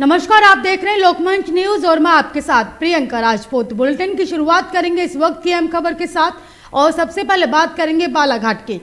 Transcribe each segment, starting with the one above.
नमस्कार, आप देख रहे हैं लोकमंच न्यूज और मैं आपके साथ प्रियंका राजपूत। बुलेटिन की शुरुआत करेंगे इस वक्त की अहम खबर के साथ और सबसे पहले बात करेंगे बालाघाट की।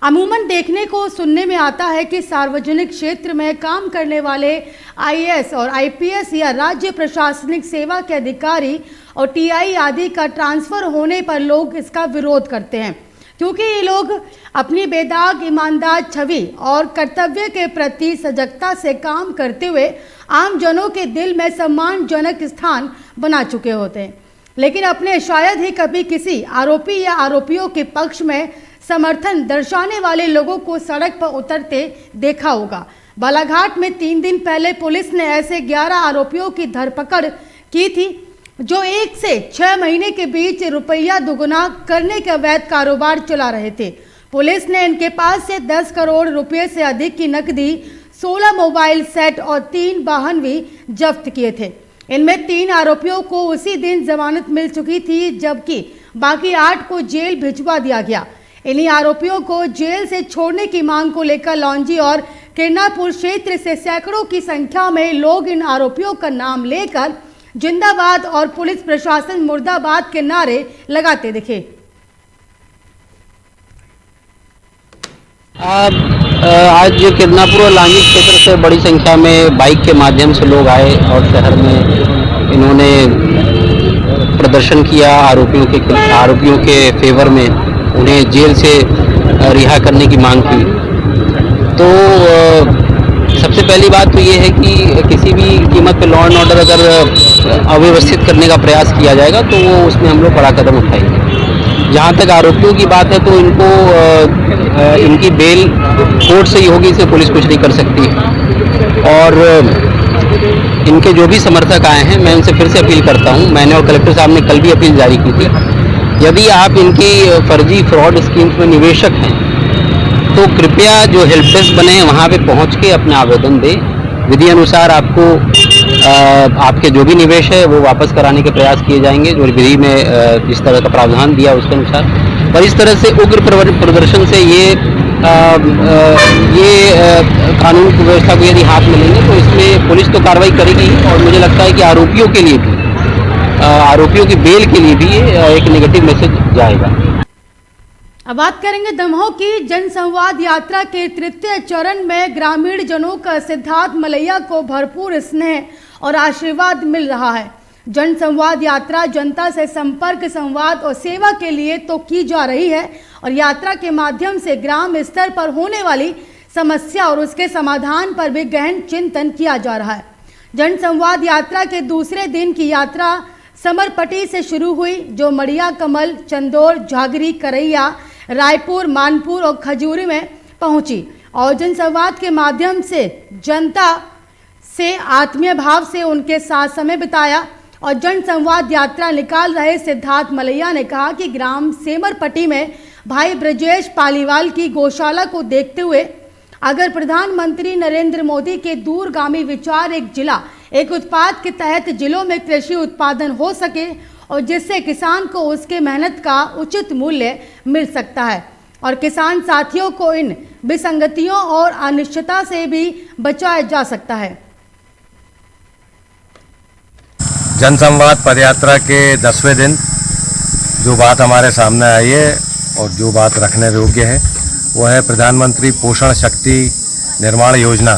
अमूमन देखने को सुनने में आता है कि सार्वजनिक क्षेत्र में काम करने वाले आईएएस और आईपीएस या राज्य प्रशासनिक सेवा के अधिकारी और टीआई आदि का ट्रांसफर होने पर लोग इसका विरोध करते हैं, क्योंकि ये लोग अपनी बेदाग ईमानदार छवि और कर्तव्य के प्रति सजगता से काम करते हुए आम जनों के दिल में सम्मानजनक स्थान बना चुके होते हैं, लेकिन अपने शायद ही कभी किसी आरोपी या आरोपियों के पक्ष में समर्थन दर्शाने वाले लोगों को सड़क पर उतरते देखा होगा। बालाघाट में 3 दिन पहले पुलिस ने ऐसे 11 आरोपियों की धरपकड़ की थी जो 1 से 6 महीने के बीच रुपया दुगुना करने का अवैध कारोबार चला रहे थे। पुलिस ने इनके पास से 10 करोड़ रुपए से अधिक की नकदी, 16 मोबाइल सेट और 3 वाहन भी जब्त किए थे। इनमें 3 आरोपियों को उसी दिन जमानत मिल चुकी थी, जबकि बाकी 8 को जेल भिजवा दिया गया। इन्हीं आरोपियों को जेल से छोड़ने की मांग को लेकर लौंजी और किरनापुर क्षेत्र से सैकड़ों की संख्या में लोग इन आरोपियों का नाम लेकर जिंदाबाद और पुलिस प्रशासन मुर्दाबाद के नारे लगाते दिखे। आज किरनापुर और लांजी क्षेत्र से बड़ी संख्या में बाइक के माध्यम से लोग आए और शहर में इन्होंने प्रदर्शन किया। आरोपियों के फेवर में उन्हें जेल से रिहा करने की मांग की। तो सबसे पहली बात तो ये है कि किसी भी कीमत पे लॉ एंड ऑर्डर अगर अव्यवस्थित करने का प्रयास किया जाएगा तो वो उसमें हम लोग बड़ा कदम उठाएंगे। जहाँ तक आरोपियों की बात है तो इनको इनकी बेल कोर्ट से ही होगी, इसे पुलिस कुछ नहीं कर सकती। और इनके जो भी समर्थक आए हैं, मैं उनसे फिर से अपील करता हूँ, मैंने और कलेक्टर साहब ने कल भी अपील जारी की थी, यदि आप इनकी फर्जी फ्रॉड स्कीम्स में निवेशक हैं तो कृपया जो हेल्प डेस्क बने हैं वहाँ पे पहुँच के अपने आवेदन दें। विधि अनुसार आपको आपके जो भी निवेश है वो वापस कराने के प्रयास किए जाएंगे, जो विधि में इस तरह का प्रावधान दिया उसके अनुसार। पर इस तरह से उग्र प्रदर्शन से ये कानून व्यवस्था को यदि हाथ में लेंगे तो इसमें पुलिस तो कार्रवाई करेगी और मुझे लगता है कि आरोपियों के लिए भी, आरोपियों की बेल के लिए भी एक नेगेटिव मैसेज जाएगा। अब बात करेंगे दमोह की। जनसंवाद यात्रा के तृतीय चरण में ग्रामीण जनों का सिद्धार्थ मलैया को भरपूर स्नेह और आशीर्वाद मिल रहा है। जनसंवाद यात्रा जनता से संपर्क, संवाद और सेवा के लिए तो की जा रही है और यात्रा के माध्यम से ग्राम स्तर पर होने वाली समस्या और उसके समाधान पर भी गहन चिंतन किया जा रहा है। जनसंवाद यात्रा के दूसरे दिन की यात्रा समरपटी से शुरू हुई, जो मड़िया कमल, चंदौर, झागरी, करैया, रायपुर, मानपुर और खजूरी में पहुंची और जनसंवाद के माध्यम से जनता से आत्मीय भाव से उनके साथ समय बिताया। और जनसंवाद यात्रा निकाल रहे सिद्धार्थ मलैया ने कहा कि ग्राम सेमरपटी में भाई ब्रजेश पालीवाल की गौशाला को देखते हुए अगर प्रधानमंत्री नरेंद्र मोदी के दूरगामी विचार एक जिला एक उत्पाद के तहत जिलों में कृषि उत्पादन हो सके और जिससे किसान को उसके मेहनत का उचित मूल्य मिल सकता है और किसान साथियों को इन विसंगतियों और अनिश्चितता से भी बचाया जा सकता है। जनसंवाद पदयात्रा के 10वें दिन जो बात हमारे सामने आई है और जो बात रखने योग्य है वो है प्रधानमंत्री पोषण शक्ति निर्माण योजना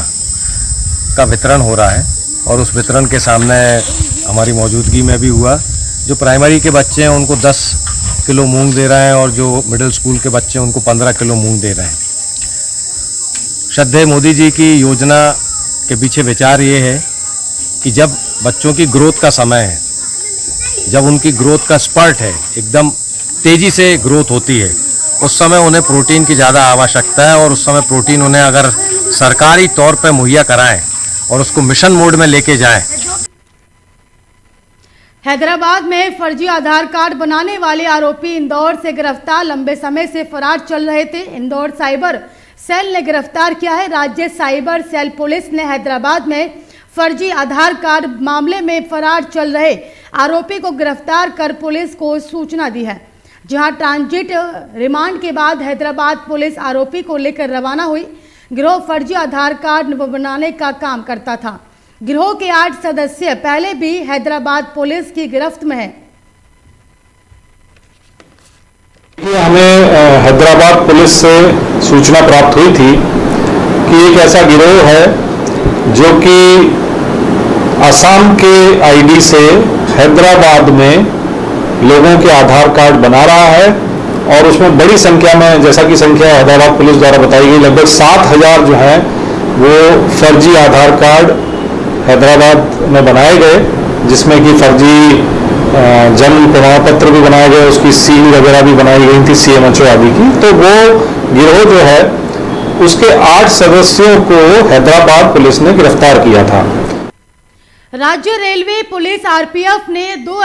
का वितरण हो रहा है और उस वितरण के सामने हमारी मौजूदगी में भी हुआ। जो प्राइमरी के बच्चे हैं उनको 10 किलो मूंग दे रहे हैं और जो मिडिल स्कूल के बच्चे हैं उनको 15 किलो मूंग दे रहे हैं। श्रद्धेय मोदी जी की योजना के पीछे विचार ये है कि जब बच्चों की ग्रोथ का समय है, जब उनकी ग्रोथ का स्पर्ट है, एकदम तेज़ी से ग्रोथ होती है, उस समय उन्हें प्रोटीन की ज़्यादा आवश्यकता है और उस समय प्रोटीन उन्हें अगर सरकारी तौर पर मुहैया कराएं और उसको मिशन मोड में लेके जाएं। हैदराबाद में फर्जी आधार कार्ड बनाने वाले आरोपी इंदौर से गिरफ्तार, लंबे समय से फरार चल रहे थे। इंदौर साइबर सेल ने गिरफ्तार किया है। राज्य साइबर सेल पुलिस ने हैदराबाद में फर्जी आधार कार्ड मामले में फरार चल रहे आरोपी को गिरफ्तार कर पुलिस को सूचना दी है। जहां ट्रांजिट रिमांड के बाद हैदराबाद पुलिस आरोपी को लेकर रवाना हुई। गिरोह फर्जी आधार कार्ड बनाने का काम करता था। गिरोह के 8 सदस्य पहले भी हैदराबाद पुलिस की गिरफ्त में हैं। हमें हैदराबाद पुलिस से सूचना प्राप्त हुई थी कि एक ऐसा गिरोह है जो कि असम के आईडी से हैदराबाद में लोगों के आधार कार्ड बना रहा है और उसमें बड़ी संख्या में, जैसा कि संख्या हैदराबाद पुलिस द्वारा बताई गई, लगभग 7,000 जो है वो फर्जी आधार कार्ड हैदराबाद में बनाए गए, जिसमें कि फर्जी जन्म प्रमाण पत्र भी बनाए गए, उसकी सील वगैरह भी बनाई गई थी CMHO आदि की। तो वो गिरोह जो है उसके 8 सदस्यों को हैदराबाद पुलिस ने गिरफ्तार किया था। राज्य रेलवे पुलिस RPF ने 2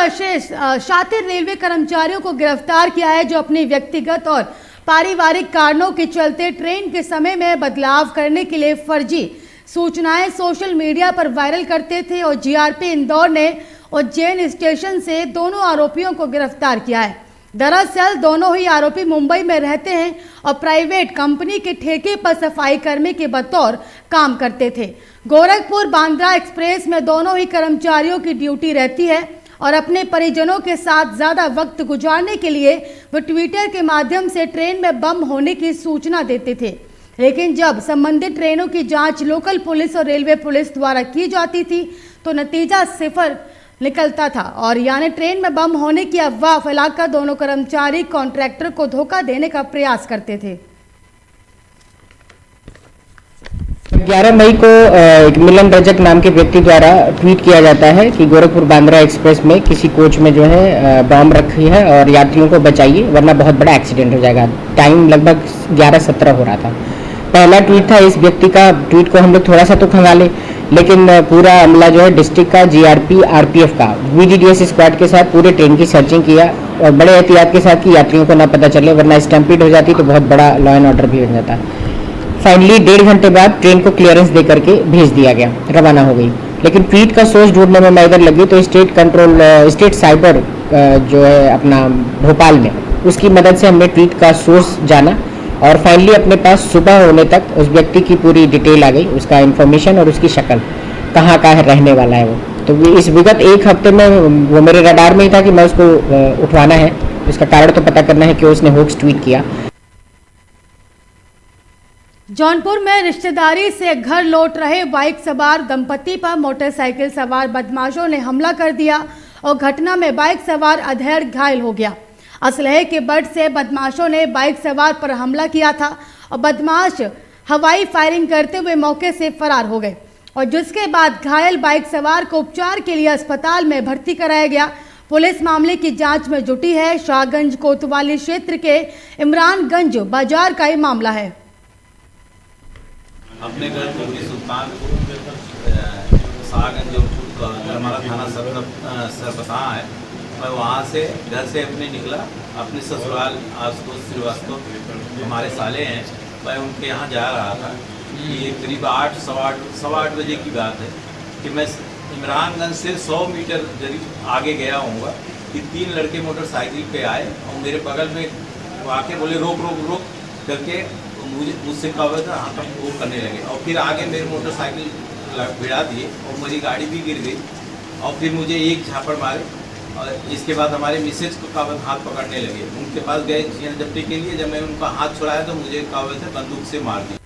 शातिर रेलवे कर्मचारियों को गिरफ्तार किया है जो अपनी व्यक्तिगत और पारिवारिक कारणों के चलते ट्रेन के समय में बदलाव करने के लिए फर्जी सूचनाएं सोशल मीडिया पर वायरल करते थे और GRP इंदौर ने उज्जैन स्टेशन से दोनों आरोपियों को गिरफ्तार किया है। दरअसल दोनों ही आरोपी मुंबई में रहते हैं और प्राइवेट कंपनी के ठेके पर सफाई कर्मी के बतौर काम करते थे। गोरखपुर बांद्रा एक्सप्रेस में दोनों ही कर्मचारियों की ड्यूटी रहती है और अपने परिजनों के साथ ज्यादा वक्त गुजारने के लिए वो ट्विटर के माध्यम से ट्रेन में बम होने की सूचना देते थे। लेकिन जब संबंधित ट्रेनों की जांच लोकल पुलिस और रेलवे पुलिस द्वारा की जाती थी तो नतीजा 0 निकलता था और यानी ट्रेन में बम होने की अफवाह फैलाकर दोनों कर्मचारी कॉन्ट्रैक्टर को धोखा देने का प्रयास करते थे। 11 मई को एक मिलन रजक नाम के व्यक्ति द्वारा ट्वीट किया जाता है कि गोरखपुर बांद्रा एक्सप्रेस में किसी कोच में जो है बम रखी है और यात्रियों को बचाइए वरना बहुत बड़ा एक्सीडेंट हो जाएगा। टाइम लगभग 11:17 हो रहा था। पहला ट्वीट था इस व्यक्ति का। ट्वीट को हम लोग थोड़ा सा तो खंगाले, लेकिन पूरा अमला जो है डिस्ट्रिक्ट का GRP RPF का VGDS स्क्वाड के साथ पूरे ट्रेन की सर्चिंग किया और बड़े एहतियात के साथ कि यात्रियों को ना पता चले वरना स्टैम्पीड हो जाती तो बहुत बड़ा लॉ एंड ऑर्डर भी हो जाता। फाइनली 1.5 घंटे बाद ट्रेन को क्लियरेंस दे करके भेज दिया गया, रवाना हो गई। लेकिन ट्वीट का सोर्स ढूंढने में मैं इधर लगी तो स्टेट साइबर जो है अपना भोपाल में, उसकी मदद से हमने ट्वीट का सोर्स जाना और फाइनली अपने पास सुबह होने तक उस व्यक्ति की पूरी डिटेल आ गई, उसका इन्फॉर्मेशन और उसकी शक्ल, कहाँ का है, रहने वाला है वो। तो इस विगत 1 हफ्ते में वो मेरे रडार में ही था कि मैं उसको उठवाना है, उसका कारण तो पता करना है कि उसने होक्स ट्वीट किया। जौनपुर में रिश्तेदारी से घर लौट रहे बाइक सवार दंपति पर मोटरसाइकिल सवार बदमाशों ने हमला कर दिया और घटना में बाइक सवार अधेड़ घायल हो गया। असलहे के बट से बदमाशों ने बाइक सवार पर हमला किया था और बदमाश हवाई फायरिंग करते हुए मौके से फरार हो गए और जिसके बाद घायल बाइक सवार को उपचार के लिए अस्पताल में भर्ती कराया गया। पुलिस मामले की जांच में जुटी है। शाहगंज कोतवाली क्षेत्र के इमरानगंज बाजार का ये मामला है। अपने घर सुल्तानपुर शाहगंज जो हमारा थाना सरपता है, मैं वहाँ से घर से अपने निकला, अपने ससुराल आशुतोष श्रीवास्तव हमारे साले हैं, मैं उनके यहाँ जा रहा था। ये करीब 8-8 बजे की बात है कि मैं इमरानगंज से 100 मीटर करीब आगे गया हूँगा कि 3 लड़के मोटरसाइकिल पे आए और मेरे बगल में आके बोले रोक रोक रोक करके मुझसे कहा था हाँ तक वो करने लगे और फिर आगे मेरी मोटरसाइकिल भिड़ा दिए और मेरी गाड़ी भी गिर गई और फिर मुझे एक झापड़ मारे और इसके बाद हमारे मिसेज को कावत हाथ पकड़ने लगे। उनके पास गए चीन जब्ती के लिए, जब मैं उनका हाथ छुड़ाया तो मुझे कावत से बंदूक से मार दी।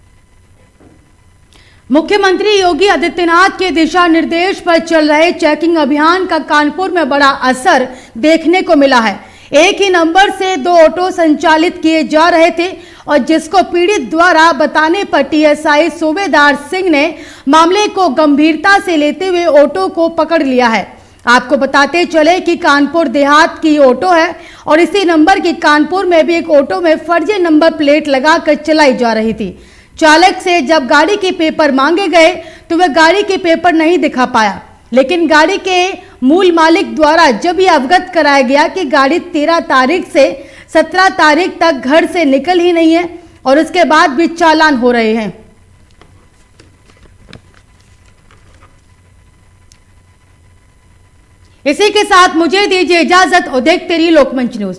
मुख्यमंत्री योगी आदित्यनाथ के दिशा निर्देश पर चल रहे चेकिंग अभियान का कानपुर में बड़ा असर देखने को मिला है। एक ही नंबर से 2 ऑटो संचालित किए जा रहे थे और जिसको पीड़ित द्वारा बताने पर TSI सूबेदार सिंह ने मामले को गंभीरता से लेते हुए ऑटो को पकड़ लिया है। आपको बताते चले कि कानपुर देहात की ऑटो है और इसी नंबर की कानपुर में भी एक ऑटो में फर्जी नंबर प्लेट लगाकर चलाई जा रही थी। चालक से जब गाड़ी के पेपर मांगे गए तो वह गाड़ी के पेपर नहीं दिखा पाया, लेकिन गाड़ी के मूल मालिक द्वारा जब यह अवगत कराया गया कि गाड़ी 13 तारीख से 17 तारीख तक घर से निकल ही नहीं है और उसके बाद भी चालान हो रहे हैं। इसी के साथ मुझे दीजिए इजाजत और देखते रहिए लोकमंच न्यूज।